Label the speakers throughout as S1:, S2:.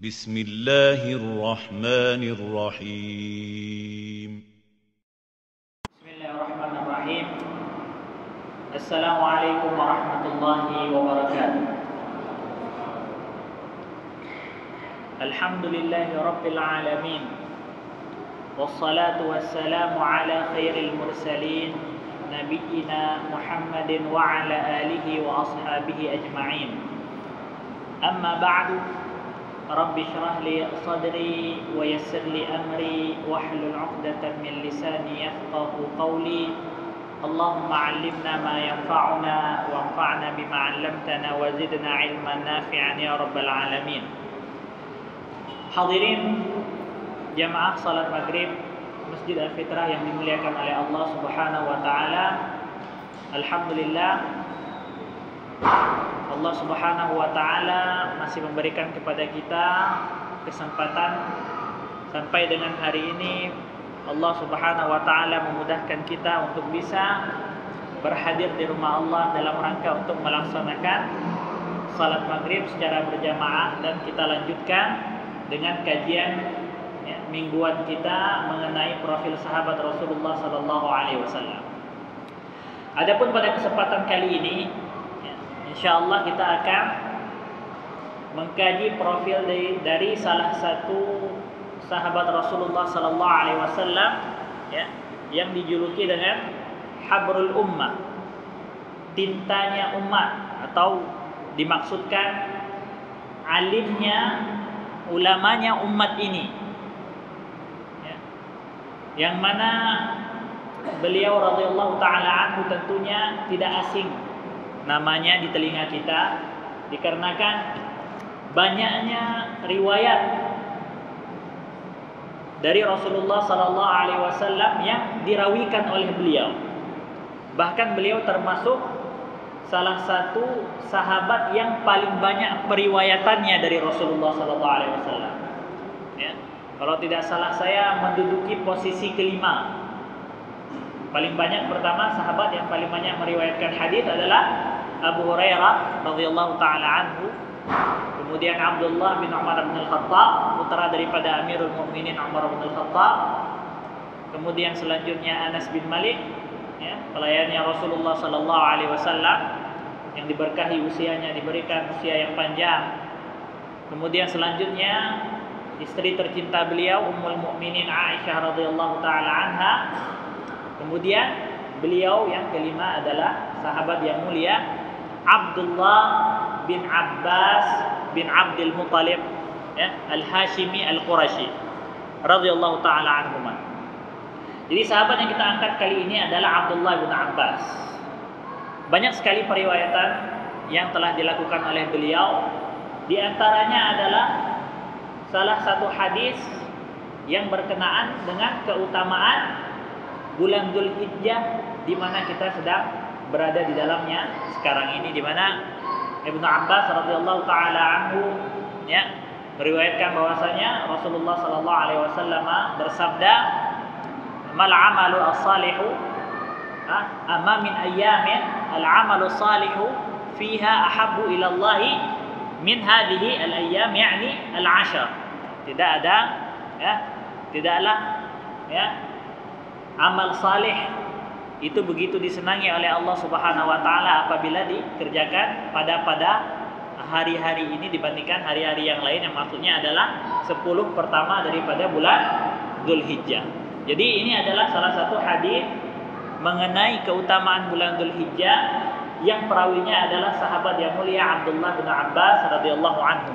S1: بسم الله الرحمن الرحيم
S2: بسم الله الرحمن الرحيم. السلام عليكم ورحمة الله وبركاته. الحمد لله رب العالمين، والصلاة والسلام على خير المرسلين نبينا محمد وعلى آله وأصحابه أجمعين. أما بعد، رب اشرح لي صدري ويسر لي أمري واحلل عقدة من لساني يفقه قولي. اللهم علمنا ما ينفعنا وانفعنا بما علمتنا وزدنا علما نافعا يا رب العالمين. Hadirin jamaah salat maghrib Masjid Al-Fitrah yang dimuliakan oleh Allah Subhanahu wa taala. Alhamdulillah, Allah Subhanahu wa taala masih memberikan kepada kita kesempatan sampai dengan hari ini. Allah Subhanahu wa taala memudahkan kita untuk bisa berhadir di rumah Allah dalam rangka untuk melaksanakan salat maghrib secara berjamaah, dan kita lanjutkan dengan kajian mingguan kita mengenai profil sahabat Rasulullah sallallahu alaihi wasallam. Adapun pada kesempatan kali ini, insyaallah kita akan mengkaji profil dari salah satu sahabat Rasulullah sallallahu alaihi wasallam yang dijuluki dengan Habrul Ummah, tintanya umat, atau dimaksudkan alimnya, ulamanya umat ini, yang mana beliau radhiyallahu taala anhu tentunya tidak asing namanya di telinga kita, dikarenakan banyaknya riwayat dari Rasulullah sallallahu alaihi wasallam yang dirawikan oleh beliau. Bahkan beliau termasuk salah satu sahabat yang paling banyak periwayatannya dari Rasulullah sallallahu alaihi wasallam. Kalau tidak salah saya menduduki posisi kelima. Paling banyak, pertama sahabat yang paling banyak meriwayatkan hadis adalah Abu Hurairah radhiyallahu taala anhu. Kemudian Abdullah bin Umar bin Al-Khattab, putra daripada Amirul Mukminin Umar bin Al-Khattab. Kemudian selanjutnya Anas bin Malik, pelayannya Rasulullah sallallahu alaihi wasallam yang diberkahi usianya, diberikan usia yang panjang. Kemudian selanjutnya istri tercinta beliau Ummul Mukminin Aisyah radhiyallahu taala anha. Kemudian beliau yang kelima adalah sahabat yang mulia Abdullah bin Abbas bin Abdul Muttalib Al-Hashimi Al-Qurashi radhiyallahu taala anhuma. Jadi sahabat yang kita angkat kali ini adalah Abdullah bin Abbas. Banyak sekali periwayatan yang telah dilakukan oleh beliau. Di antaranya adalah salah satu hadis yang berkenaan dengan keutamaan bulan Dzulhijjah di mana kita sedang berada di dalamnya sekarang ini, di mana Ibnu Abbas radhiyallahu taala anhu meriwayatkan bahwasanya Rasulullah sallallahu alaihi wasallam bersabda, "Mal 'amalu as-salihu amma min ayyamin al-'amalu as-salihu fiha ahabbu ila Allah min hadhihi al-ayyam, yani al-'ashr." Tidaklah amal saleh itu begitu disenangi oleh Allah Subhanahu wa taala apabila dikerjakan pada hari-hari ini dibandingkan hari-hari yang lain, yang maksudnya adalah 10 pertama daripada bulan Dzulhijjah. Jadi ini adalah salah satu hadis mengenai keutamaan bulan Dzulhijjah yang perawinya adalah sahabat yang mulia Abdullah bin Abbas radhiyallahu anhu.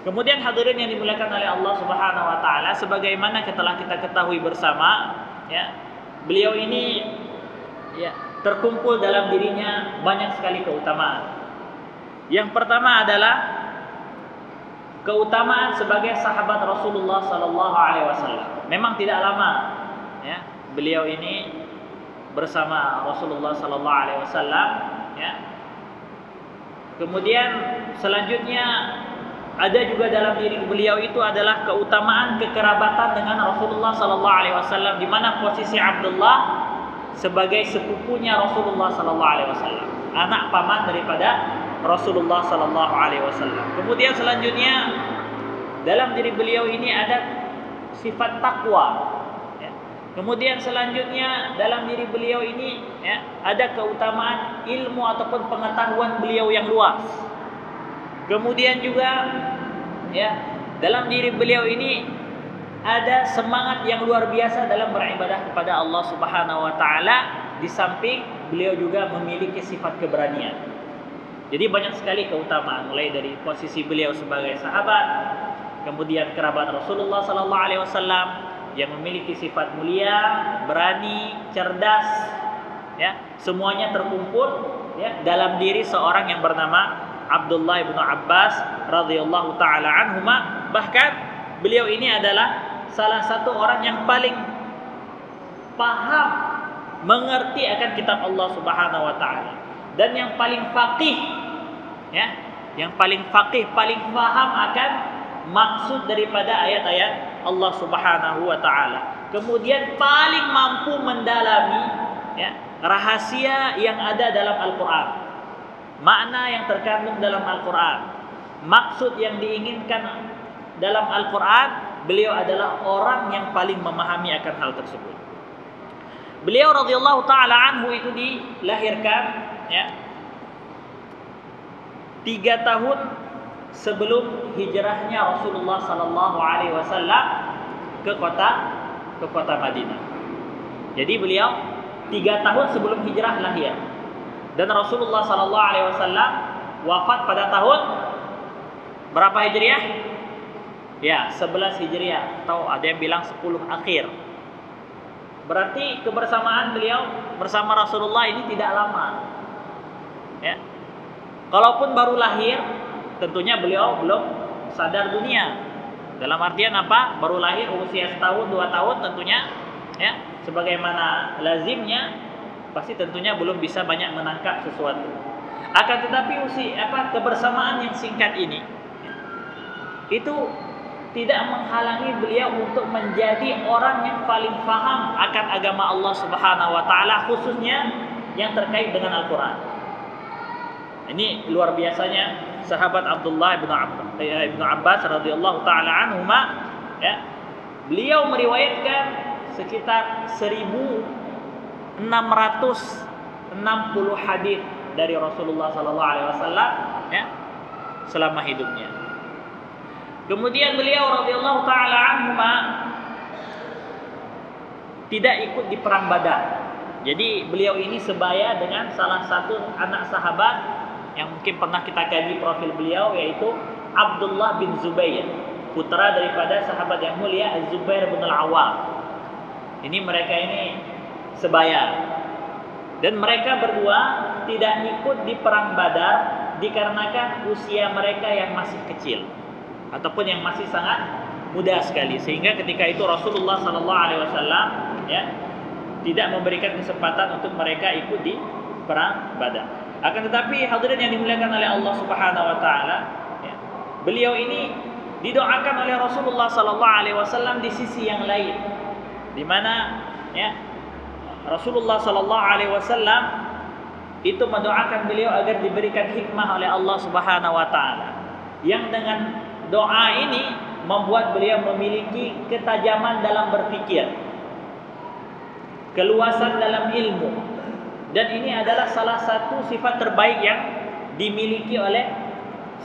S2: Kemudian hadirin yang dimuliakan oleh Allah Subhanahu wa taala, sebagaimana telah kita ketahui bersama, beliau ini terkumpul dalam dirinya banyak sekali keutamaan. Yang pertama adalah keutamaan sebagai sahabat Rasulullah sallallahu alaihi wasallam. Memang tidak lama beliau ini bersama Rasulullah sallallahu alaihi wasallam. Kemudian selanjutnya ada juga dalam diri beliau itu adalah keutamaan kekerabatan dengan Rasulullah sallallahu alaihi wasallam, di mana posisi Abdullah sebagai sepupunya Rasulullah sallallahu alaihi wasallam, anak paman daripada Rasulullah sallallahu alaihi wasallam. Kemudian selanjutnya dalam diri beliau ini ada sifat takwa. Ya. Kemudian selanjutnya dalam diri beliau ini ya, ada keutamaan ilmu ataupun pengetahuan beliau yang luas. Kemudian juga ya, dalam diri beliau ini ada semangat yang luar biasa dalam beribadah kepada Allah Subhanahu wa taala, di samping beliau juga memiliki sifat keberanian. Jadi banyak sekali keutamaan, mulai dari posisi beliau sebagai sahabat, kemudian kerabat Rasulullah sallallahu alaihi wasallam yang memiliki sifat mulia, berani, cerdas, ya, semuanya terkumpul ya dalam diri seorang yang bernama Abdullah bin Abbas radhiyallahu taala anhuma. Bahkan beliau ini adalah salah satu orang yang paling paham, mengerti akan kitab Allah Subhanahu wa taala, dan yang paling faqih ya, yang paling faqih, paling paham akan maksud daripada ayat-ayat Allah Subhanahu wa taala. Kemudian paling mampu mendalami ya rahasia yang ada dalam Al-Qur'an. Makna yang terkandung dalam Al-Quran, maksud yang diinginkan dalam Al-Quran, beliau adalah orang yang paling memahami akan hal tersebut. Beliau radhiyallahu ta'ala anhu itu dilahirkan ya, 3 tahun sebelum hijrahnya Rasulullah sallallahu alaihi wasallam ke kota Madinah. Jadi beliau 3 tahun sebelum hijrah lahir. Dan Rasulullah sallallahu alaihi wasallam wafat pada tahun berapa Hijriah? Ya, 11 Hijriah, atau ada yang bilang 10 akhir. Berarti kebersamaan beliau bersama Rasulullah ini tidak lama. Ya. Kalaupun baru lahir, tentunya beliau belum sadar dunia. Dalam artian apa? Baru lahir usia setahun, 2 tahun tentunya ya, sebagaimana lazimnya pasti tentunya belum bisa banyak menangkap sesuatu. Akan tetapi kebersamaan yang singkat ini itu tidak menghalangi beliau untuk menjadi orang yang paling paham akan agama Allah Subhanahu wa taala, khususnya yang terkait dengan Al-Qur'an. Ini luar biasanya sahabat Abdullah bin Abbas radhiyallahu taala anhuma ya. Beliau meriwayatkan sekitar 1660 hadis dari Rasulullah sallallahu alaihi wasallam ya selama hidupnya. Kemudian beliau radhiyallahu taala anhuma tidak ikut di perang Badar. Jadi beliau ini sebaya dengan salah satu anak sahabat yang mungkin pernah kita kaji profil beliau, yaitu Abdullah bin Zubair, putra daripada sahabat yang mulia Az-Zubair bin Al-Awwam. Ini mereka ini sebaya, dan mereka berdua tidak ikut di perang Badar dikarenakan usia mereka yang masih kecil ataupun yang masih sangat muda sekali, sehingga ketika itu Rasulullah sallallahu alaihi wasallam ya tidak memberikan kesempatan untuk mereka ikut di perang Badar. Akan tetapi hadirin yang dimuliakan oleh Allah Subhanahu wa taala ya, beliau ini didoakan oleh Rasulullah sallallahu alaihi wasallam di sisi yang lain, di mana ya Rasulullah sallallahu alaihi wasallam itu mendoakan beliau agar diberikan hikmah oleh Allah Subhanahu wa taala, yang dengan doa ini membuat beliau memiliki ketajaman dalam berpikir, keluasan dalam ilmu, dan ini adalah salah satu sifat terbaik yang dimiliki oleh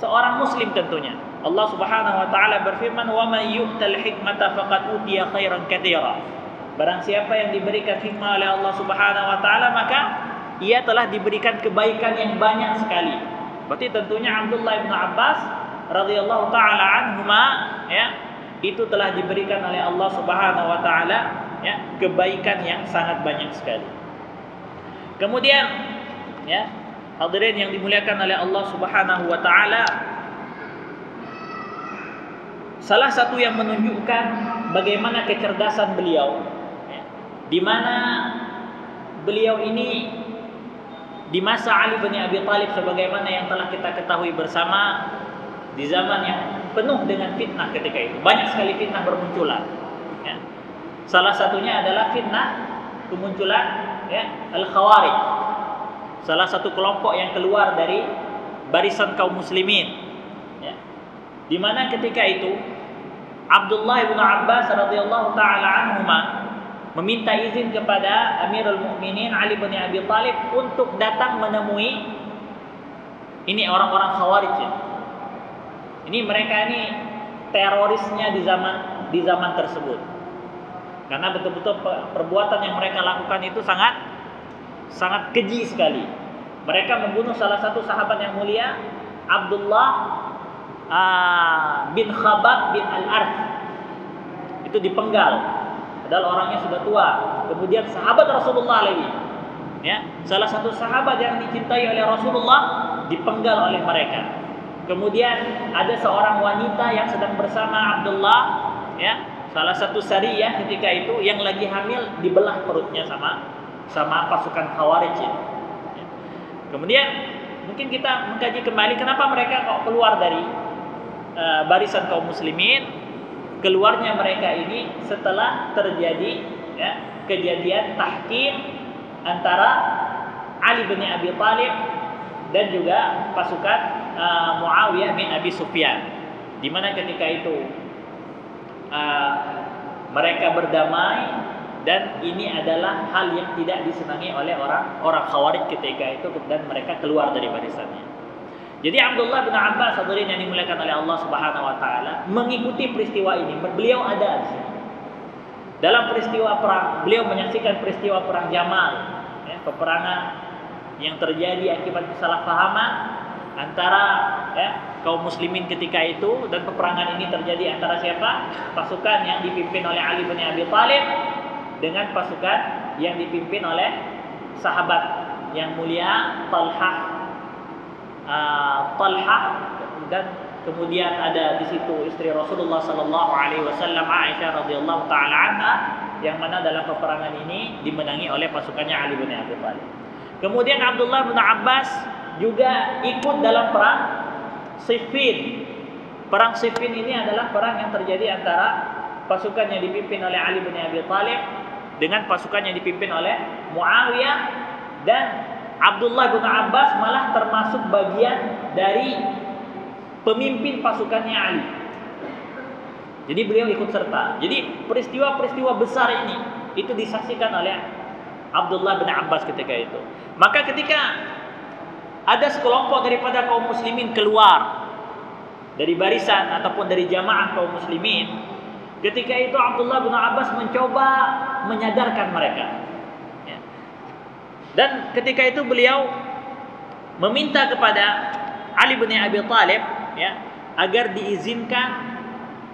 S2: seorang muslim tentunya. Allah Subhanahu wa taala berfirman, "Wa may yu'tal hikmata faqad utiya khairan katsira." Barang siapa yang diberikan hikmah oleh Allah Subhanahu wa taala, maka ia telah diberikan kebaikan yang banyak sekali. Berarti tentunya Abdullah bin Abbas radhiyallahu taala anhuma ya, itu telah diberikan oleh Allah Subhanahu wa taala ya kebaikan yang sangat banyak sekali. Kemudian ya, hadirin yang dimuliakan oleh Allah Subhanahu wa taala, salah satu yang menunjukkan bagaimana kecerdasan beliau ya, di mana beliau ini di masa Ali bin Abi Thalib, sebagaimana yang telah kita ketahui bersama, di zaman yang penuh dengan fitnah ketika itu, banyak sekali fitnah bermunculan ya. Salah satunya adalah fitnah kemunculan ya Al-Khawarij, salah satu kelompok yang keluar dari barisan kaum muslimin ya. Di mana ketika itu Abdullah bin Abbas radhiyallahu taala anhuma meminta izin kepada Amirul Mukminin Ali bin Abi Thalib untuk datang menemui ini orang-orang Khawarij. Ini mereka ini terorisnya di zaman tersebut. Karena betul-betul perbuatan yang mereka lakukan itu sangat keji sekali. Mereka membunuh salah satu sahabat yang mulia, Abdullah bin Khabab bin Al-Arth. Itu dipenggal. Padahal orangnya sudah tua. Kemudian sahabat Rasulullah lagi. Ya, salah satu sahabat yang dicintai oleh Rasulullah dipenggal oleh mereka. Kemudian ada seorang wanita yang sedang bersama Abdullah, ya, salah satu sariyah ketika itu yang lagi hamil dibelah perutnya sama pasukan Khawarij. Ya. Kemudian mungkin kita mengkaji kembali kenapa mereka kok keluar dari barisan kaum muslimin. Keluarnya mereka ini setelah terjadi ya, kejadian tahkim antara Ali bin Abi Thalib dan juga pasukan Muawiyah bin Abi Sufyan, di mana ketika itu mereka berdamai. Dan ini adalah hal yang tidak disenangi oleh orang Khawarij ketika itu, dan mereka keluar dari barisannya. Jadi Abdullah bin Abbas hadirin yang dimuliakan oleh Allah Subhanahu wa taala mengikuti peristiwa ini. Beliau ada di sini. Dalam peristiwa perang, beliau menyaksikan peristiwa perang Jamal, ya, peperangan yang terjadi akibat kesalahpahaman antara kaum muslimin ketika itu, dan peperangan ini terjadi antara siapa? Pasukan yang dipimpin oleh Ali bin Abi Thalib dengan pasukan yang dipimpin oleh sahabat yang mulia Talhah, dan kemudian ada di situ istri Rasulullah sallallahu alaihi wasallam Aisyah radhiyallahu taala anha, yang mana dalam peperangan ini dimenangi oleh pasukannya Ali bin Abi Thalib. Kemudian Abdullah bin Abbas juga ikut dalam perang Siffin. Perang Siffin ini adalah perang yang terjadi antara pasukan yang dipimpin oleh Ali bin Abi Thalib dengan pasukan yang dipimpin oleh Muawiyah, dan Abdullah bin Abbas malah termasuk bagian dari pemimpin pasukannya Ali. Jadi beliau ikut serta. Jadi peristiwa-peristiwa besar ini itu disaksikan oleh Abdullah bin Abbas ketika itu. Maka ketika ada sekelompok daripada kaum muslimin keluar dari barisan ataupun dari jamaah kaum muslimin, ketika itu Abdullah bin Abbas mencoba menyadarkan mereka. Ya. Dan ketika itu beliau meminta kepada Ali bin Abi Thalib, ya, agar diizinkan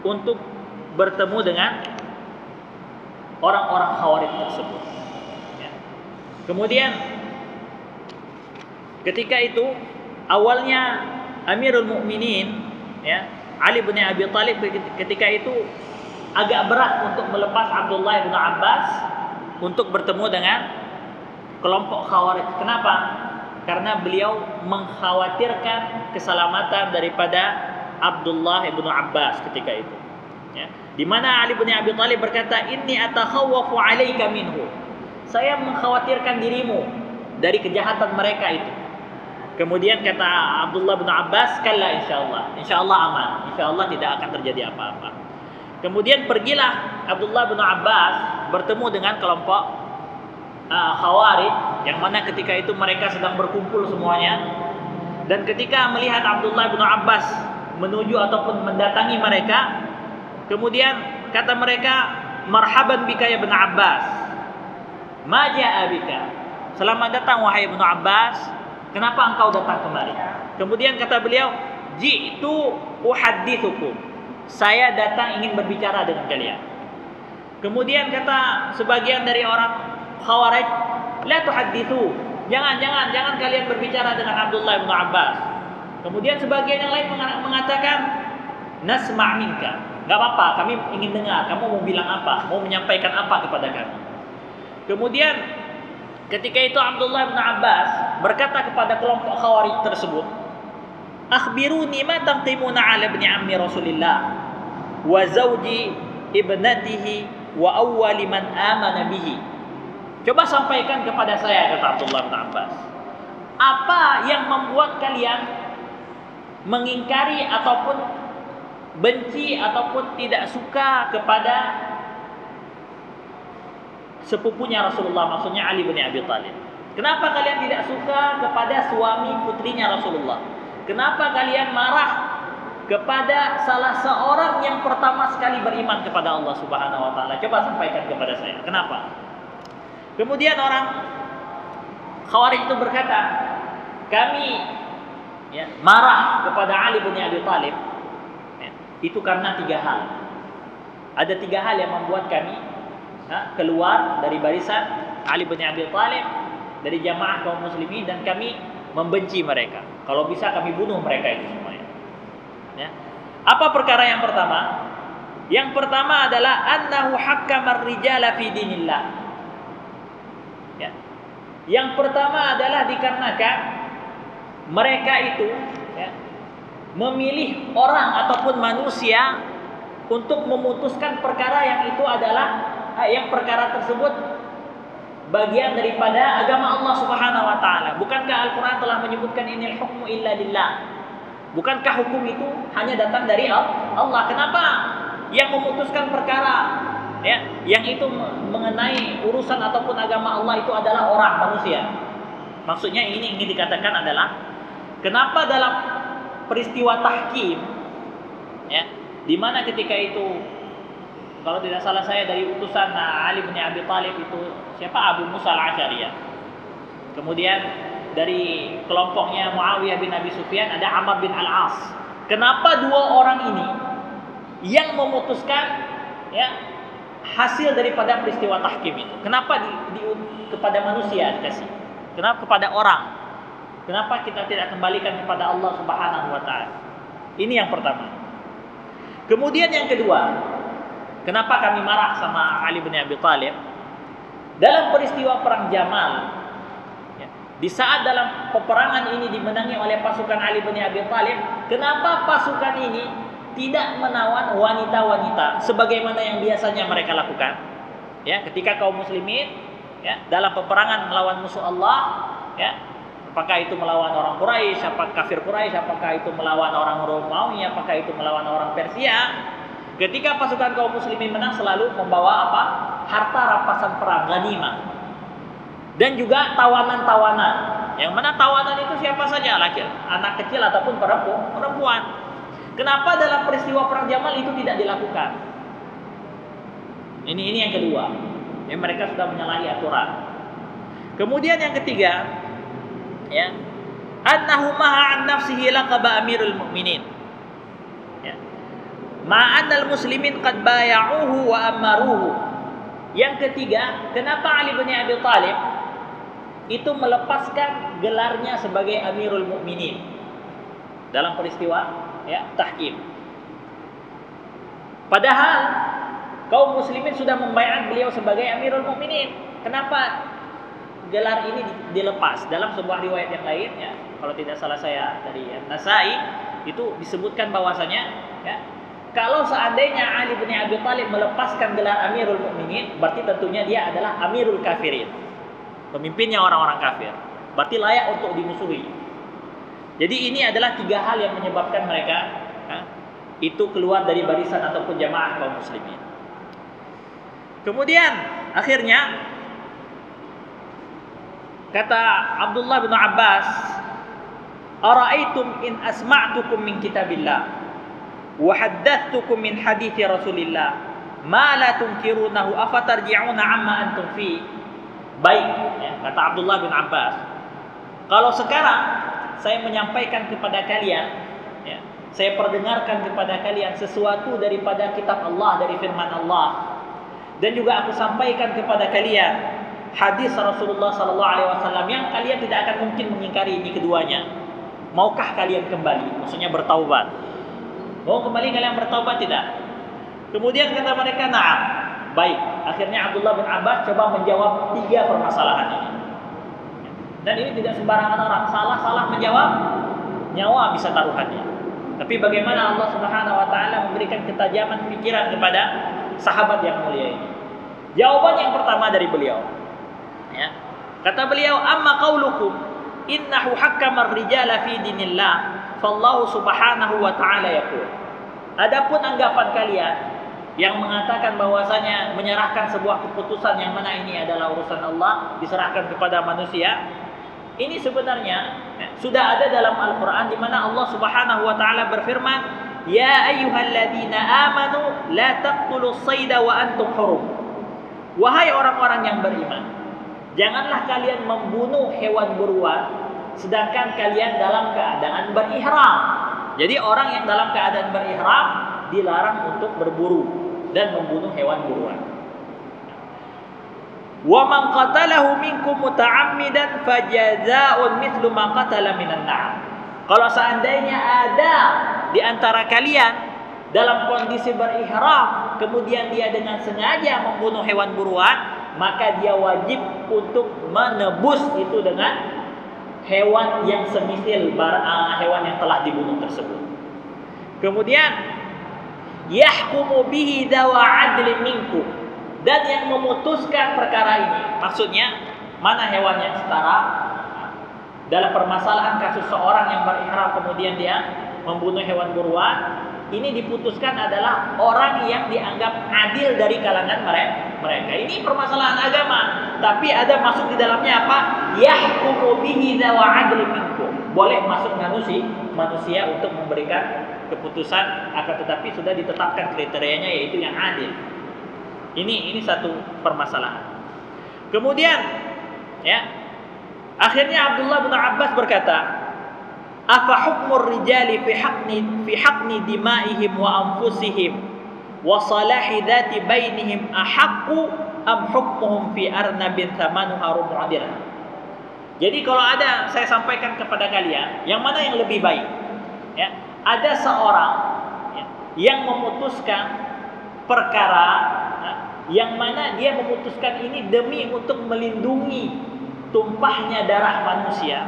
S2: untuk bertemu dengan orang-orang Khawarij tersebut. Ya. Kemudian ketika itu awalnya Amirul Mukminin, ya, Ali bin Abi Thalib ketika itu agak berat untuk melepas Abdullah bin Abbas untuk bertemu dengan kelompok Khawarij. Kenapa? Karena beliau mengkhawatirkan keselamatan daripada Abdullah bin Abbas ketika itu. Ya. Di mana Ali bin Abi Thalib berkata, "Inni atakhawwafu 'alaika minhu." Saya mengkhawatirkan dirimu dari kejahatan mereka itu. Kemudian kata Abdullah bin Abbas, "Kalla insyaallah. Insyaallah aman. Insyaallah tidak akan terjadi apa-apa." Kemudian pergilah Abdullah bin Abbas bertemu dengan kelompok Khawarij, yang mana ketika itu mereka sedang berkumpul semuanya. Dan ketika melihat Abdullah bin Abbas menuju ataupun mendatangi mereka, kemudian kata mereka, "Marhaban bika ya bin Abbas. Ma ja'a bika." Selamat datang wahai Ibnu Abbas. Kenapa engkau datang kemari? Kemudian kata beliau, "Ji'tu uhaddithukum." Saya datang ingin berbicara dengan kalian. Kemudian kata sebagian dari orang Khawarij, "La tuhaddithu." Jangan kalian berbicara dengan Abdullah bin Abbas. Kemudian sebagian yang lain mengatakan, "Nasma' minka." Enggak apa-apa, kami ingin dengar kamu mau bilang apa, mau menyampaikan apa kepada kami. Kemudian ketika itu Abdullah bin Abbas berkata kepada kelompok Khawarij tersebut, "Akhbiruni ma tanqimuna 'ala ibni ammi Rasulillah wa zawji ibnatihi wa awwali man amana bihi." Coba sampaikan kepada saya, kata Abdullah bin Abbas, apa yang membuat kalian mengingkari ataupun benci ataupun tidak suka kepada sepupunya Rasulullah, maksudnya Ali bin Abi Thalib? Kenapa kalian tidak suka kepada suami putrinya Rasulullah? Kenapa kalian marah kepada salah seorang yang pertama sekali beriman kepada Allah Subhanahu wa taala? Coba sampaikan kepada saya. Kenapa? Kemudian orang Khawarij itu berkata, kami marah kepada Ali bin Abi Thalib itu karena 3 hal. Ada 3 hal yang membuat kami keluar dari barisan Ali bin Abi Thalib, dari jamaah kaum muslimin, dan kami membenci mereka. Kalau bisa kami bunuh mereka itu semuanya. Ya. Apa perkara yang pertama? Yang pertama adalah annahu hakkama ar-rijala fi dinillah. Ya. Yang pertama adalah dikarenakan mereka itu memilih orang ataupun manusia untuk memutuskan perkara yang itu adalah perkara tersebut bagian daripada agama Allah Subhanahu wa taala. Bukankah Al-Qur'an telah menyebutkan inil hukmu illa lillah? Bukankah hukum itu hanya datang dari Allah? Kenapa yang memutuskan perkara yang itu mengenai urusan ataupun agama Allah itu adalah orang, manusia? Maksudnya ini ingin dikatakan adalah kenapa dalam peristiwa tahkim di mana ketika itu, kalau tidak salah saya dari utusan Ali bin Abi Thalib itu siapa? Abu Musa al-Asy'ari. Kemudian dari kelompoknya Muawiyah bin Abi Sufyan ada Amr bin al-As. Kenapa 2 orang ini yang memutuskan hasil daripada peristiwa tahkim itu? Kenapa kepada manusia dikasih? Kenapa kepada orang? Kenapa kita tidak kembalikan kepada Allah Subhanahu wa taala? Ini yang pertama. Kemudian yang kedua, kenapa kami marah sama Ali bin Abi Thalib? Dalam peristiwa perang Jamal, di saat dalam peperangan ini dimenangi oleh pasukan Ali bin Abi Thalib, kenapa pasukan ini tidak menawan wanita-wanita sebagaimana yang biasanya mereka lakukan? Ketika kaum muslimin dalam peperangan melawan musuh Allah, apakah itu melawan orang Quraisy, apakah kafir Quraisy, apakah itu melawan orang Romawi, apakah itu melawan orang Persia, ketika pasukan kaum muslimin menang selalu membawa apa? Harta rampasan perang, ghanimah. Dan juga tawanan-tawanan. Yang mana tawanan itu siapa saja, laki, anak kecil ataupun perempuan. Kenapa dalam peristiwa perang Jamal itu tidak dilakukan? Ini yang kedua. Mereka sudah menyalahi aturan. Kemudian yang ketiga, annahu ma'a an nafsihi laqaba amirul mu'minin. Ma'annal muslimin qad baya'uhu wa amaruhu. Yang ketiga, kenapa Ali bin Abi Thalib itu melepaskan gelarnya sebagai Amirul Mukminin dalam peristiwa tahkim? Padahal kaum muslimin sudah membaiat beliau sebagai Amirul Mukminin. Kenapa gelar ini dilepas? Dalam sebuah riwayat yang lain, kalau tidak salah saya dari Nasai, itu disebutkan bahwasanya kalau seandainya Ali bin Abi Thalib melepaskan gelar Amirul Mukminin, berarti tentunya dia adalah Amirul Kafirin, pemimpinnya orang-orang kafir. Berarti layak untuk dimusuhi. Jadi ini adalah 3 hal yang menyebabkan mereka itu keluar dari barisan ataupun jamaah kaum muslimin. Kemudian akhirnya kata Abdullah bin Abbas, "Ara'aitum in asma'tukum min kitabillah wa haddathtukum min hadithi Rasulillah ma la tunkirunahu afatarji'una amma antum fi." Baik, kata Abdullah bin Abbas, kalau sekarang saya menyampaikan kepada kalian, saya perdengarkan kepada kalian sesuatu daripada kitab Allah, dari firman Allah, dan juga aku sampaikan kepada kalian hadis Rasulullah SAW yang kalian tidak akan mungkin mengingkari ini keduanya, maukah kalian kembali? Maksudnya bertaubat. Mau kembali kalian bertaubat tidak? Kemudian kata mereka, na'am. Baik, akhirnya Abdullah bin Abbas coba menjawab 3 permasalahan ini. Dan ini tidak sembarangan orang. Salah menjawab, nyawa bisa taruhannya. Tapi bagaimana Allah Subhanahu wa taala memberikan ketajaman pikiran kepada sahabat yang mulia ini? Jawaban yang pertama dari beliau, kata beliau, amma qaulukum innahu hakkama ar-rijala fi dinillah fallahu subhanahu wa ta'ala yaqul. Adapun anggapan kalian yang mengatakan bahwasanya menyerahkan sebuah keputusan yang mana ini adalah urusan Allah diserahkan kepada manusia, ini sebenarnya sudah ada dalam Al-Qur'an di mana Allah Subhanahu wa taala berfirman, "Ya ayyuhalladzina amanu la taqtulus sayda wa antum hurum." Wahai orang-orang yang beriman, janganlah kalian membunuh hewan buruan sedangkan kalian dalam keadaan berihram. Jadi orang yang dalam keadaan berihram dilarang untuk berburu dan membunuh hewan buruan. Wa man qatalahu minkum muta'ammidan fajazaa'un mithlu ma qatala minan na'am. Kalau seandainya ada di antara kalian dalam kondisi berihram kemudian dia dengan sengaja membunuh hewan buruan, maka dia wajib untuk menebus itu dengan hewan yang semisil hewan yang telah dibunuh tersebut. Kemudian yahkumu bihi dawa adlin minkum, dan yang memutuskan perkara ini, maksudnya mana hewan yang setara dalam permasalahan kasus seorang yang berihram kemudian dia membunuh hewan buruan, ini diputuskan adalah orang yang dianggap adil dari kalangan mereka. Ini permasalahan agama, tapi ada masuk di dalamnya apa? Yahkumu bihi dawa adlin minkum. Boleh masuk manusia untuk memberikan keputusan, akan tetapi sudah ditetapkan kriterianya yaitu yang adil. Ini satu permasalahan. Kemudian ya, akhirnya Abdullah bin Abbas berkata, "Afa hukmur rijali fi haqqni dima'ihim wa anfusihim wa salahi dzati bainihim ahaqqu am hukmuhum fi arnabin thamanuha rubu' dirham?" Jadi kalau ada, saya sampaikan kepada kalian, yang mana yang lebih baik? Ya, ada seorang yang memutuskan perkara yang mana dia memutuskan ini demi untuk melindungi tumpahnya darah manusia,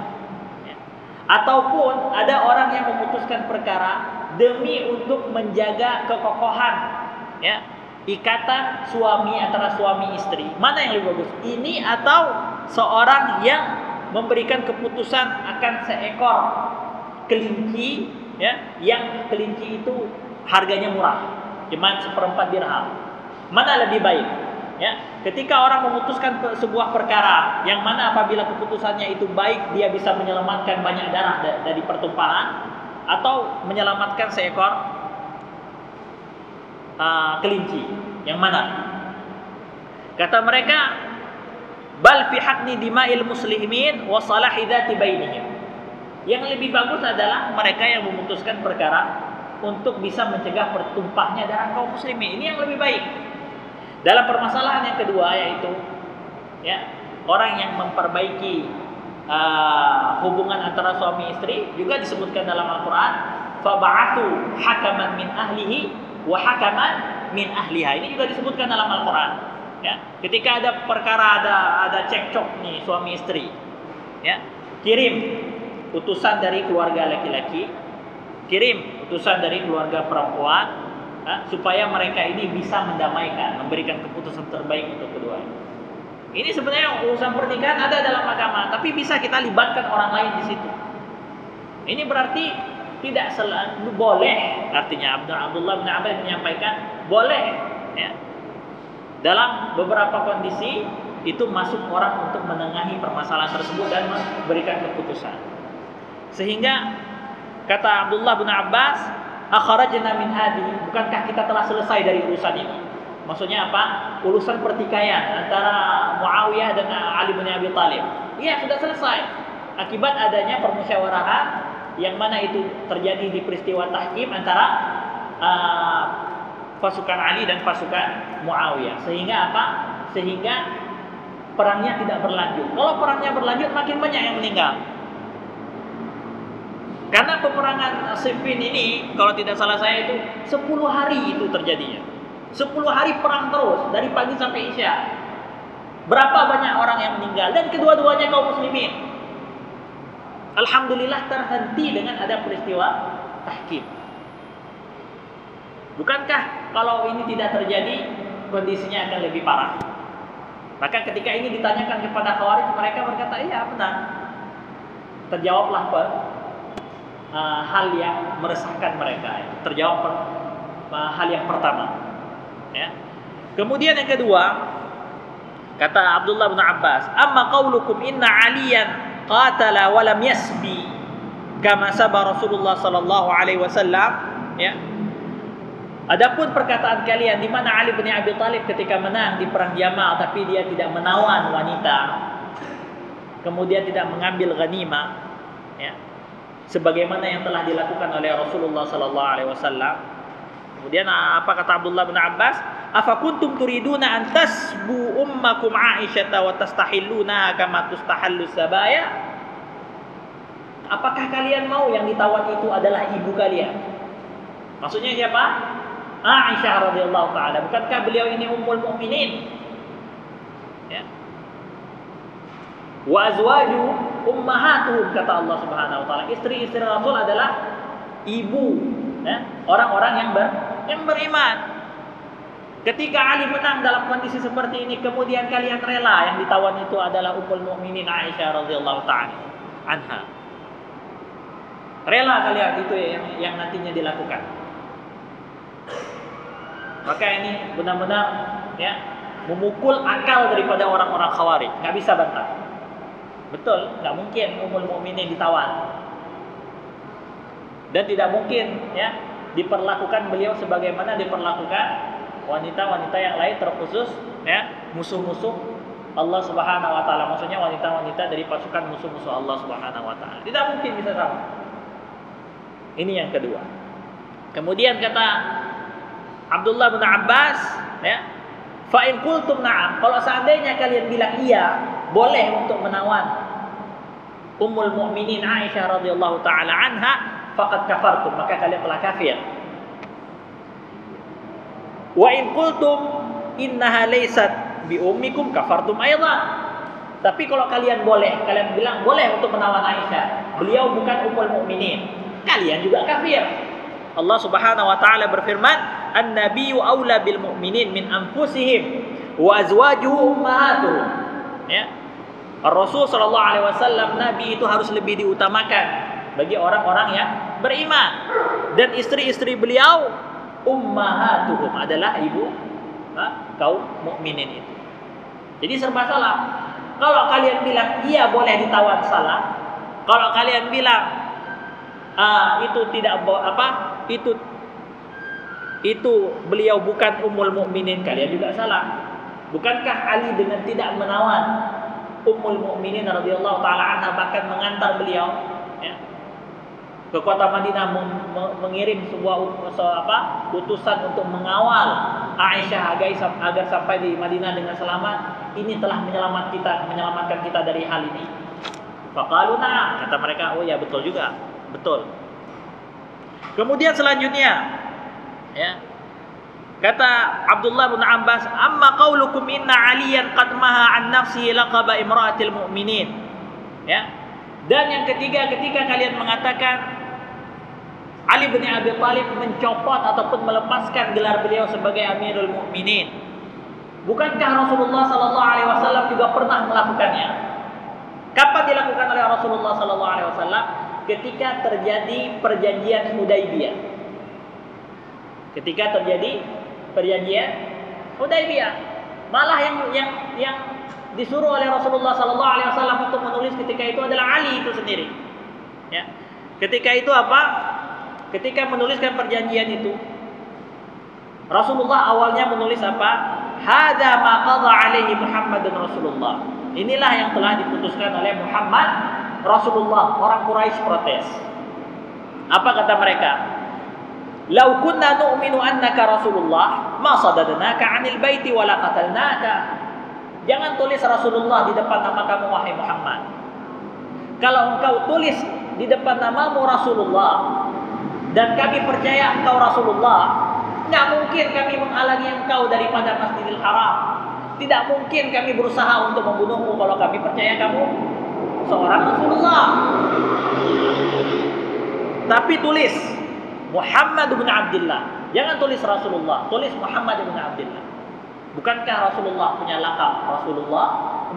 S2: ataupun ada orang yang memutuskan perkara demi untuk menjaga kekokohan ikatan suami antara suami istri. Mana yang lebih bagus? Ini atau seorang yang memberikan keputusan akan seekor kelinci yang kelinci itu harganya murah, cuma 1/4 dirham. Mana lebih baik? Ketika orang memutuskan sebuah perkara yang mana apabila keputusannya itu baik, dia bisa menyelamatkan banyak darah dari pertumpahan atau menyelamatkan seekor kelinci, yang mana? Kata mereka, bal fi haqqni dima'il muslimin wa salahi dzati bainihim. Yang lebih bagus adalah mereka yang memutuskan perkara untuk bisa mencegah pertumpahnya darah kaum muslimin. Ini yang lebih baik. Dalam permasalahan yang kedua, yaitu orang yang memperbaiki hubungan antara suami istri, juga disebutkan dalam Al-Quran, faba'athu hakaman min ahlihi wa hakaman min ahliha. Ini juga disebutkan dalam Al-Quran. Ketika ada perkara, ada cekcok nih suami istri, kirim utusan dari keluarga laki-laki, kirim utusan dari keluarga perempuan, supaya mereka ini bisa mendamaikan, memberikan keputusan terbaik untuk keduanya. Ini sebenarnya urusan pernikahan ada dalam agama, tapi bisa kita libatkan orang lain di situ. Ini berarti tidak selalu boleh. Artinya Abdullah bin Abbas menyampaikan boleh, dalam beberapa kondisi itu masuk orang untuk menengahi permasalahan tersebut dan memberikan keputusan. Sehingga kata Abdullah bin Abbas, akharajna min hadhihi, bukankah kita telah selesai dari urusan ini? Maksudnya apa? Urusan pertikaian antara Muawiyah dan Ali bin Abi Thalib. Iya, sudah selesai. Akibat adanya permusyawarahan yang mana itu terjadi di peristiwa tahkim antara pasukan Ali dan pasukan Muawiyah. Sehingga apa? Sehingga perangnya tidak berlanjut. Kalau perangnya berlanjut, makin banyak yang meninggal. Karena peperangan Siffin ini, kalau tidak salah saya itu 10 hari itu terjadinya. 10 hari perang terus dari pagi sampai Isya. Berapa banyak orang yang meninggal, dan kedua-duanya kaum muslimin. Alhamdulillah terhenti dengan ada peristiwa tahkim. Bukankah kalau ini tidak terjadi, kondisinya akan lebih parah? Maka ketika ini ditanyakan kepada Khawarij, mereka berkata, iya benar. Terjawablah hal yang meresahkan mereka. Terjawab hal yang pertama. Ya. Kemudian yang kedua, kata Abdullah bin Abbas, "Amma qaulukum inna Aliyan qatala wa lam yasbi kama saba Rasulullah sallallahu alaihi wasallam." Ya. Adapun perkataan kalian di mana Ali bin Abi Thalib ketika menang di perang Jamal tapi dia tidak menawan wanita, kemudian tidak mengambil ghanimah, ya. Sebagaimana yang telah dilakukan oleh Rasulullah sallallahu alaihi wasallam. Kemudian apa kata Abdullah bin Abbas? "Afa kuntum turiduna an tasbu ummakum Aisyah wa tastahilluna kama tustahallu sabaya?" Apakah kalian mau yang ditawan itu adalah ibu kalian? Maksudnya siapa? Aisyah radhiyallahu taala. Bukankah beliau ini ummul mukminin? Ya. Wa azwaju ummahatuhum, kata Allah Subhanahu wa taala. Istri-istri Rasul adalah ibu, ya, orang-orang yang beriman. Ketika Ali menang dalam kondisi seperti ini, kemudian kalian rela yang ditawan itu adalah ummul mukminin Aisyah radhiyallahu taala anha. Rela kalian itu yang nantinya dilakukan. Maka ini benar-benar, ya, memukul akal daripada orang-orang Khawarij. Nggak bisa bantah. Betul, nggak mungkin ummul mukminin ditawan. Dan tidak mungkin, ya, diperlakukan beliau sebagaimana diperlakukan wanita-wanita yang lain, terkhusus, ya, musuh-musuh Allah Subhanahu wa taala. Maksudnya wanita-wanita dari pasukan musuh-musuh Allah Subhanahu wa taala. Tidak mungkin bisa sama. Ini yang kedua. Kemudian kata Abdullah bin Abbas, ya, fa in qultum na'am, kalau seandainya kalian bilang iya, boleh untuk menawan ummul mukminin Aisyah radhiyallahu taala anha, faqad kafartum, maka kalian telah kafir. Wa in qultum innaha laysat bi ummikum kafartum aidan. Tapi kalau kalian bilang boleh untuk menawan Aisyah, beliau bukan ummul mukminin, kalian juga kafir. Allah Subhanahu wa taala berfirman, "An-nabiyyu aula bil mu'minin min anfusihim wa azwajuhu ummahatuhum." Ya. Rasul sallallahu alaihi wasallam, nabi itu harus lebih diutamakan bagi orang-orang yang beriman, dan istri-istri beliau ummahatuhum adalah ibu kaum mukminin itu. Jadi serba salah. Kalau kalian bilang iya boleh ditawan, salah. Kalau kalian bilang itu tidak itu beliau bukan ummul mukminin, kalian juga salah. Bukankah Ali dengan tidak menawan ummul mukminin radhiyallahu taala anha, bahkan mengantar beliau, ya, ke kota Madinah, mengirim sebuah utusan untuk mengawal Aisyah agar sampai di Madinah dengan selamat. Ini telah menyelamatkan kita dari hal ini. Faqalu na'am, kata mereka, oh ya betul juga, betul. Kemudian selanjutnya, ya, kata Abdullah bin Abbas, "Amma qaulukum inna Aliyan qad maha an nafsihi laqaba imra'atil mu'minin." Ya. Dan yang ketiga, ketika kalian mengatakan Ali bin Abi Thalib mencopot ataupun melepaskan gelar beliau sebagai Amirul Mukminin, bukankah Rasulullah sallallahu alaihi wasallam juga pernah melakukannya? Kapan dilakukan oleh Rasulullah sallallahu alaihi wasallam? Ketika terjadi perjanjian Hudaybiyah. Ketika terjadi perjanjian Hudaybiyah, malah yang disuruh oleh Rasulullah sallallahu alaihi wasallam untuk menulis ketika itu adalah Ali itu sendiri. Ya. Ketika itu apa? Ketika menuliskan perjanjian itu, Rasulullah awalnya menulis apa? Hadza ma qadha alaihi Muhammadun Rasulullah. Inilah yang telah diputuskan oleh Muhammad Rasulullah. Orang Quraisy protes. Apa kata mereka? Lau kunna nu'minu annaka Rasulullah ma sadadnaka 'anil baiti wa la qatalnaka. Jangan tulis Rasulullah di depan nama kamu, wahai Muhammad. Kalau engkau tulis di depan namamu Rasulullah dan kami percaya engkau Rasulullah, nggak mungkin kami menghalangi engkau daripada Masjidil Haram. Tidak mungkin kami berusaha untuk membunuhmu kalau kami percaya kamu seorang Rasulullah. Tapi tulis Muhammad bin Abdullah. Jangan tulis Rasulullah, tulis Muhammad bin Abdullah. Bukankah Rasulullah punya lakab Rasulullah?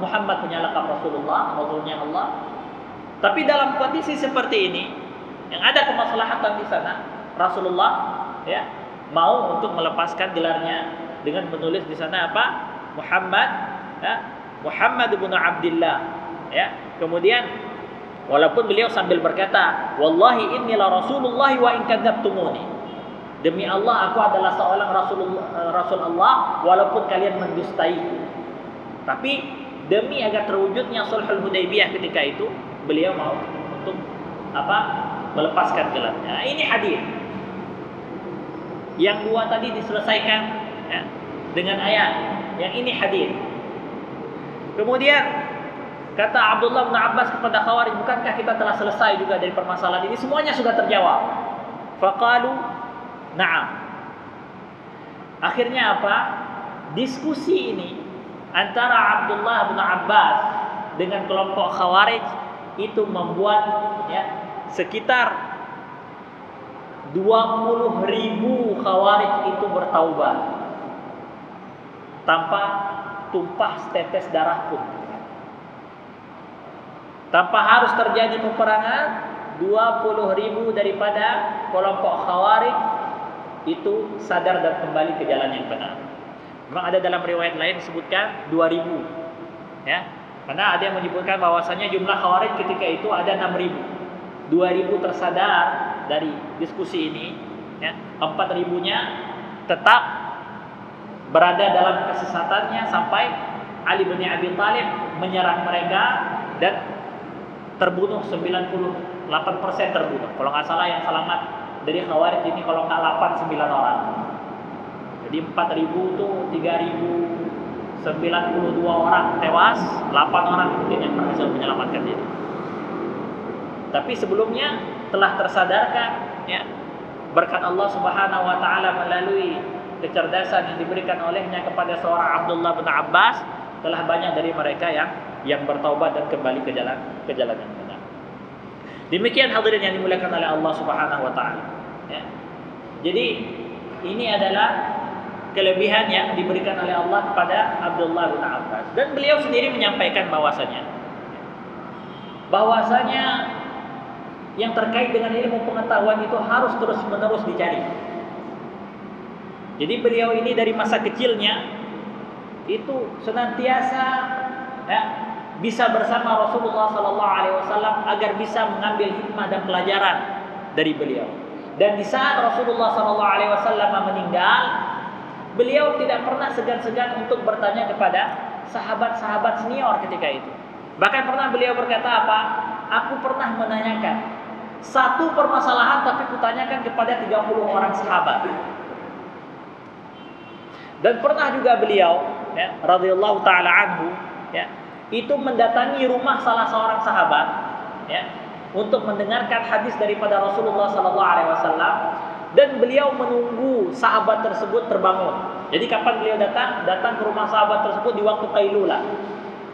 S2: Muhammad punya lakab Rasulullah, Rasulnya Allah. Tapi dalam kondisi seperti ini, yang ada kemaslahatan di sana, Rasulullah, ya, mau untuk melepaskan gelarnya dengan menulis di sana apa? Muhammad, ya, Muhammad bin Abdullah, ya. Kemudian walaupun beliau sambil berkata, wallahi inni la rasulullah wa in kadzabtumuni. Demi Allah, aku adalah seorang Rasul Allah walaupun kalian mendustaiku. Tapi demi agar terwujudnya Sulhul Hudaybiyah ketika itu, beliau mau untuk apa? Melepaskan gelarnya. Nah, ini hadis. Yang dua tadi diselesaikan, ya, dengan ayat. Yang ini hadis. Kemudian kata Abdullah bin Abbas kepada Khawarij, bukankah kita telah selesai juga dari permasalahan ini? Semuanya sudah terjawab. Faqalu na'am. Akhirnya apa? Diskusi ini antara Abdullah bin Abbas dengan kelompok Khawarij itu membuat, ya, sekitar 20.000 Khawarij itu bertaubat tanpa tumpah setetes darah pun. Tanpa harus terjadi peperangan, 20.000 daripada kelompok Khawarij itu sadar dan kembali ke jalan yang benar. Memang ada dalam riwayat lain disebutkan 2.000, ya. Karena ada yang menyebutkan bahwasanya jumlah Khawarij ketika itu ada 6.000. 2.000 tersadar dari diskusi ini, ya. 4.000-nya tetap berada dalam kesesatannya sampai Ali bin Abi Thalib menyerang mereka dan terbunuh. 98% terbunuh. Kalau nggak salah yang selamat dari Khawarij ini kalau nggak 8-9 orang. Jadi 4.000 itu 3.092 orang tewas, 8 orang mungkin yang berhasil menyelamatkan diri. Tapi sebelumnya telah tersadarkan, ya, berkat Allah Subhanahu wa taala melalui kecerdasan yang diberikan olehnya kepada seorang Abdullah bin Abbas, telah banyak dari mereka yang bertaubat dan kembali ke jalan yang benar. Demikian hadirin yang dimuliakan oleh Allah Subhanahu wa taala, ya. Jadi ini adalah kelebihan yang diberikan oleh Allah kepada Abdullah bin Abbas, dan beliau sendiri menyampaikan bahwasanya yang terkait dengan ilmu pengetahuan itu harus terus-menerus dicari. Jadi beliau ini dari masa kecilnya itu senantiasa, ya, bisa bersama Rasulullah SAW agar bisa mengambil hikmah dan pelajaran dari beliau. Dan di saat Rasulullah SAW meninggal, beliau tidak pernah segan-segan untuk bertanya kepada sahabat-sahabat senior ketika itu. Bahkan pernah beliau berkata apa? Aku pernah menanyakan satu permasalahan tapi kutanyakan kepada 30 orang sahabat. Dan pernah juga beliau, ya, radhiyallahu taala anhu, ya, itu mendatangi rumah salah seorang sahabat, ya, untuk mendengarkan hadis daripada Rasulullah SAW, dan beliau menunggu sahabat tersebut terbangun. Jadi kapan beliau datang ke rumah sahabat tersebut di waktu qailulah,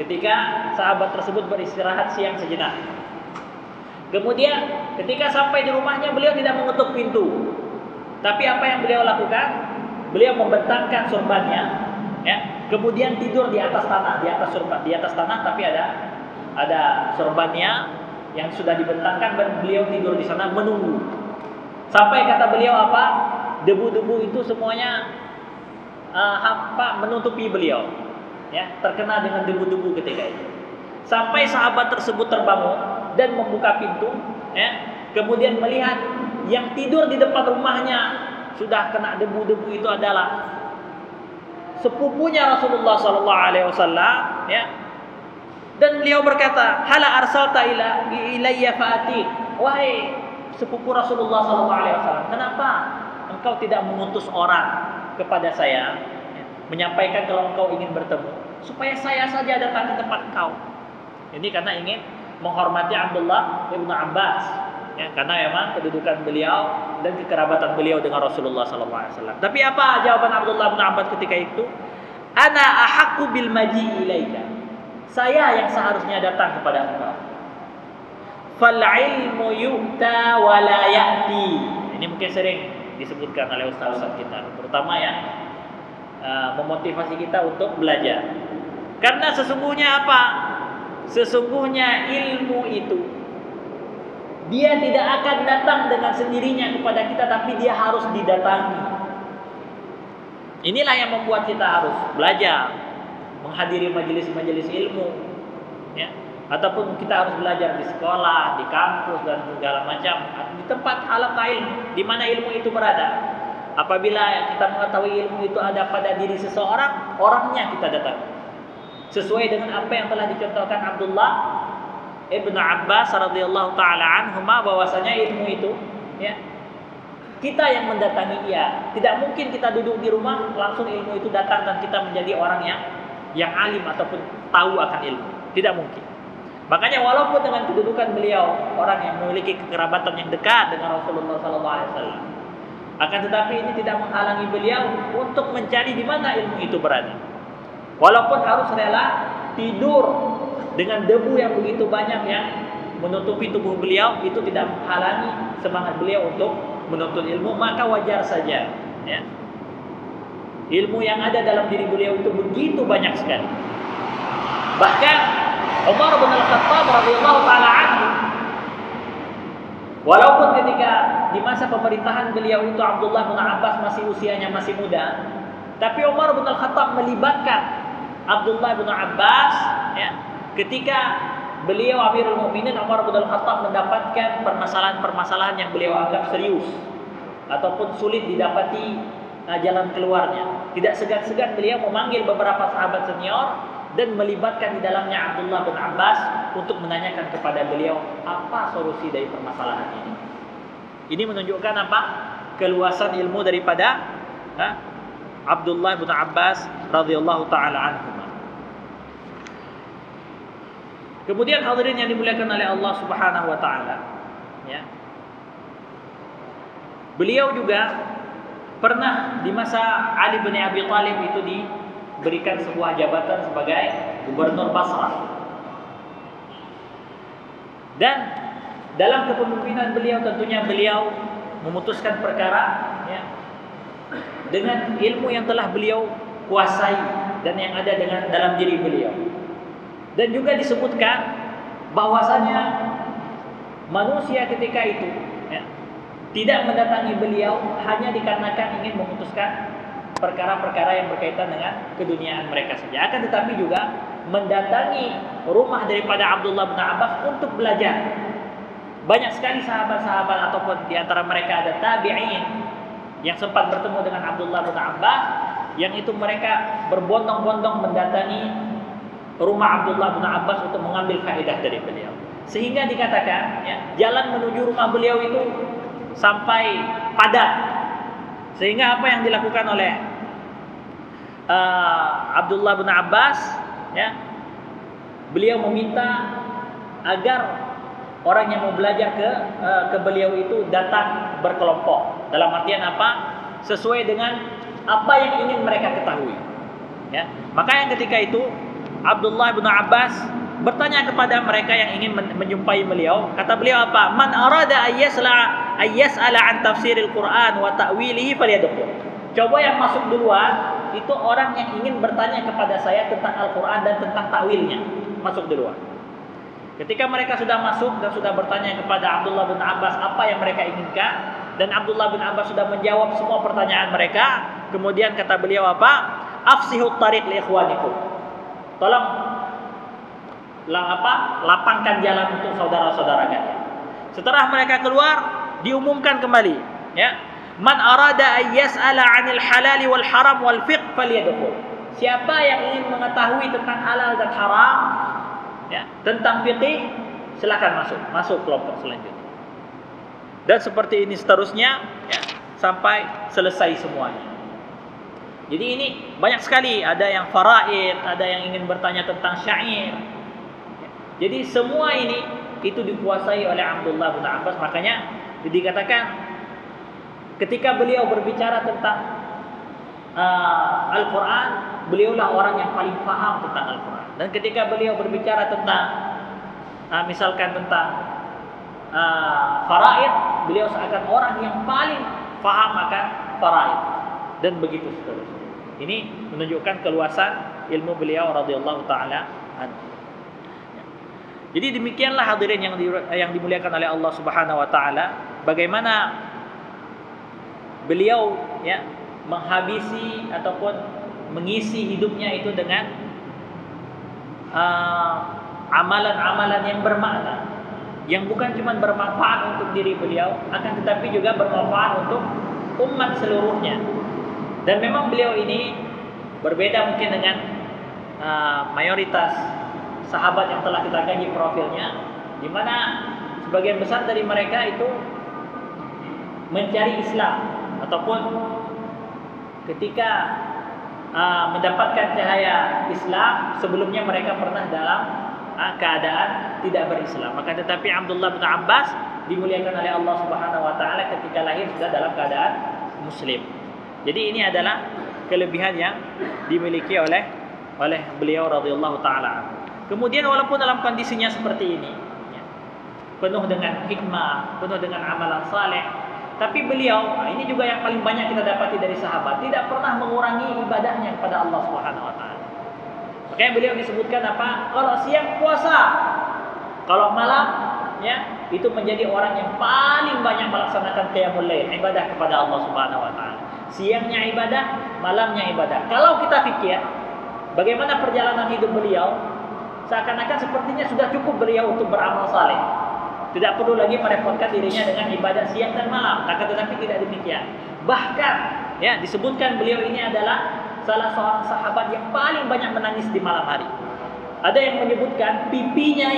S2: ketika sahabat tersebut beristirahat siang sejenak. Kemudian ketika sampai di rumahnya, beliau tidak mengetuk pintu. Tapi apa yang beliau lakukan? Beliau membentangkan surbannya, ya, kemudian tidur di atas tanah, di atas tanah, tapi ada surbannya yang sudah dibentangkan, dan beliau tidur di sana menunggu. Sampai kata beliau apa? Debu-debu itu semuanya menutupi beliau, ya, terkena dengan debu-debu ketika itu. Sampai sahabat tersebut terbangun dan membuka pintu, ya, kemudian melihat yang tidur di depan rumahnya sudah kena debu-debu itu adalah sepupunya Rasulullah SAW, ya. Dan beliau berkata, hala arsalta ilayya fa'ati, wahai sepupu Rasulullah SAW, kenapa engkau tidak mengutus orang kepada saya, ya, menyampaikan kalau engkau ingin bertemu, supaya saya saja datang ke tempat engkau. Ini karena ingin menghormati Abdullah bin Abbas, ya, karena memang kedudukan beliau dan kekerabatan beliau dengan Rasulullah SAW. Tapi apa jawaban Abdullah bin Abbas ketika itu? Ana ahaqqu bil maji'i ilaika. Saya yang seharusnya datang kepada engkau. Fal ilmu yu'ta wa la ya'ti. Ini mungkin sering disebutkan oleh ustaz-ustaz kita, terutama ya, memotivasi kita untuk belajar. Karena sesungguhnya apa? Sesungguhnya ilmu itu dia tidak akan datang dengan sendirinya kepada kita, tapi dia harus didatangi. Inilah yang membuat kita harus belajar, menghadiri majelis-majelis ilmu, ya. Ataupun kita harus belajar di sekolah, di kampus dan segala macam, di tempat halaqah ilmu, di mana ilmu itu berada. Apabila kita mengetahui ilmu itu ada pada diri seseorang, orangnya kita datang. Sesuai dengan apa yang telah dicontohkan Abdullah Ibn Abbas radhiyallahu taala anhuma, bahwasanya ilmu itu, ya, kita yang mendatangi ia. Tidak mungkin kita duduk di rumah langsung ilmu itu datang dan kita menjadi orang yang alim ataupun tahu akan ilmu. Tidak mungkin. Makanya walaupun dengan kedudukan beliau orang yang memiliki kekerabatan yang dekat dengan Rasulullah SAW, akan tetapi ini tidak menghalangi beliau untuk mencari di mana ilmu itu berada. Walaupun harus rela tidur dengan debu yang begitu banyak yang menutupi tubuh beliau, itu tidak menghalangi semangat beliau untuk menuntut ilmu, maka wajar saja, ya. Ilmu yang ada dalam diri beliau itu begitu banyak sekali. Bahkan Umar bin Al-Khattab radhiyallahu taala anhu, walaupun ketika di masa pemerintahan beliau itu Abdullah bin Abbas masih usianya masih muda, tapi Umar bin Al-Khattab melibatkan Abdullah bin Abbas, ya, ketika beliau Amirul Mukminin. Umar bin Al-Khattab mendapatkan permasalahan-permasalahan yang beliau anggap serius ataupun sulit didapati jalan keluarnya. Tidak segan-segan beliau memanggil beberapa sahabat senior dan melibatkan di dalamnya Abdullah bin Abbas untuk menanyakan kepada beliau apa solusi dari permasalahan ini. Ini menunjukkan apa? Keluasan ilmu daripada Abdullah bin Abbas radhiyallahu taala anhu. Kemudian hadirin yang dimuliakan oleh Allah Subhanahu wa taala, ya. Beliau juga pernah di masa Ali bin Abi Thalib itu diberikan sebuah jabatan sebagai gubernur Basrah. Dan dalam kepemimpinan beliau tentunya beliau memutuskan perkara, ya, dengan ilmu yang telah beliau kuasai dan yang ada dalam diri beliau. Dan juga disebutkan bahwasanya manusia ketika itu, ya, tidak mendatangi beliau hanya dikarenakan ingin memutuskan perkara-perkara yang berkaitan dengan keduniaan mereka saja, akan tetapi juga mendatangi rumah daripada Abdullah bin Abbas untuk belajar. Banyak sekali sahabat-sahabat ataupun di antara mereka ada tabi'in yang sempat bertemu dengan Abdullah bin Abbas, yang itu mereka berbondong-bondong mendatangi rumah Abdullah bin Abbas untuk mengambil faedah dari beliau. Sehingga dikatakan, ya, jalan menuju rumah beliau itu sampai padat. Sehingga apa yang dilakukan oleh Abdullah bin Abbas, ya, beliau meminta agar orang yang mau belajar ke beliau itu datang berkelompok. Dalam artian apa? Sesuai dengan apa yang ingin mereka ketahui, ya. Maka yang ketika itu Abdullah bin Abbas bertanya kepada mereka yang ingin menjumpai beliau. Kata beliau apa? Man arada ayyas'ala an tafsiril Quran wa ta'wilihi falyadkhul. Coba yang masuk duluan itu orang yang ingin bertanya kepada saya tentang Al-Quran dan tentang takwilnya. Masuk duluan. Ketika mereka sudah masuk dan sudah bertanya kepada Abdullah bin Abbas apa yang mereka inginkan, dan Abdullah bin Abbas sudah menjawab semua pertanyaan mereka, kemudian kata beliau apa? Afsihut tariq li ikhwanikum. Tolong lapangkan jalan untuk saudara-saudara kalian. Setelah mereka keluar, diumumkan kembali, ya. Man arada ayyas'ala 'anil halal wal haram wal fiqh falyadkhul. Siapa yang ingin mengetahui tentang halal dan haram, ya, tentang fikih, silakan masuk kelompok selanjutnya. Dan seperti ini seterusnya, ya, sampai selesai semuanya. Jadi ini banyak sekali, ada yang faraid, ada yang ingin bertanya tentang syair. Jadi semua ini itu dikuasai oleh Abdullah bin Abbas. Makanya dikatakan ketika beliau berbicara tentang Al-Quran, beliaulah orang yang paling paham tentang Al-Quran. Dan ketika beliau berbicara tentang misalkan tentang faraid, beliau seakan orang yang paling paham akan faraid. Dan begitu seterusnya. Ini menunjukkan keluasan ilmu beliau radhiyallahu taala anhu. Jadi demikianlah hadirin yang dimuliakan oleh Allah Subhanahu wa taala, bagaimana beliau, ya, menghabisi ataupun mengisi hidupnya itu dengan amalan-amalan yang bermakna, yang bukan cuma bermanfaat untuk diri beliau, akan tetapi juga bermanfaat untuk umat seluruhnya. Dan memang beliau ini berbeda mungkin dengan mayoritas sahabat yang telah kita kaji profilnya, di mana sebagian besar dari mereka itu mencari Islam, ataupun ketika mendapatkan cahaya Islam, sebelumnya mereka pernah dalam keadaan tidak berislam. Maka tetapi Abdullah bin Abbas dimuliakan oleh Allah Subhanahu wa taala ketika lahir sudah dalam keadaan muslim. Jadi ini adalah kelebihan yang dimiliki oleh beliau radhiyallahu taala. Kemudian walaupun dalam kondisinya seperti ini, ya, penuh dengan hikmah, penuh dengan amalan saleh, tapi beliau, ini juga yang paling banyak kita dapati dari sahabat, tidak pernah mengurangi ibadahnya kepada Allah Subhanahu wa taala. Makanya beliau disebutkan apa? Kalau siang puasa, kalau malam ya, itu menjadi orang yang paling banyak melaksanakan qiyamul lail, ibadah kepada Allah Subhanahu wa taala. Siangnya ibadah, malamnya ibadah. Kalau kita pikir bagaimana perjalanan hidup beliau, seakan-akan sepertinya sudah cukup beliau untuk beramal saleh. Tidak perlu lagi merepotkan dirinya dengan ibadah siang dan malam. Akan tetapi tidak demikian. Bahkan ya, disebutkan beliau ini adalah salah seorang sahabat yang paling banyak menangis di malam hari. Ada yang menyebutkan pipinya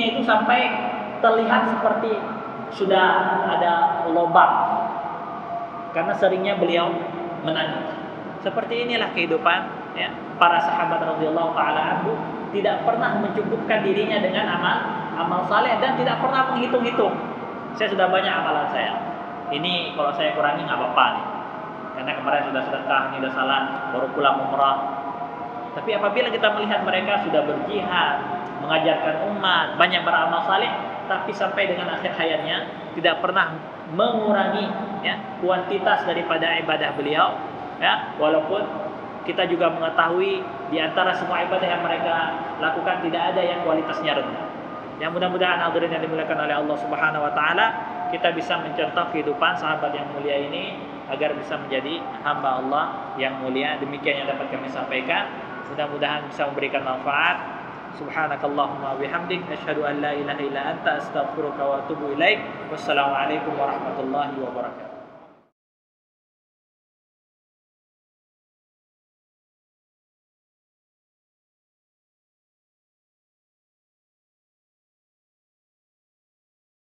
S2: itu sampai terlihat seperti sudah ada lubang, karena seringnya beliau menangis. Seperti inilah kehidupan ya, para sahabat radhiyallahu taala anhu, tidak pernah mencukupkan dirinya dengan amal saleh dan tidak pernah menghitung-hitung. Saya sudah banyak amalan saya. Ini kalau saya kurangi nggak apa-apa nih. Karena kemarin sudah sedekah, ini sudah salat, baru pulang umrah. Tapi apabila kita melihat mereka sudah berjihad, mengajarkan umat, banyak beramal saleh, tapi sampai dengan akhir hayatnya tidak pernah mengurangi ya, kuantitas daripada ibadah beliau. Ya, walaupun kita juga mengetahui di antara semua ibadah yang mereka lakukan tidak ada yang kualitasnya rendah. Yang mudah-mudahan hadirin yang dimuliakan oleh Allah Subhanahu wa taala, kita bisa mencontoh kehidupan sahabat yang mulia ini agar bisa menjadi hamba Allah yang mulia. Demikian yang dapat kami sampaikan. Mudah-mudahan bisa memberikan manfaat. Subhanakallahumma bihamdik, asyhadu an la ilaha illa anta, astaghfiruka wa atubu ilaik. Wassalamualaikum warahmatullahi wabarakatuh.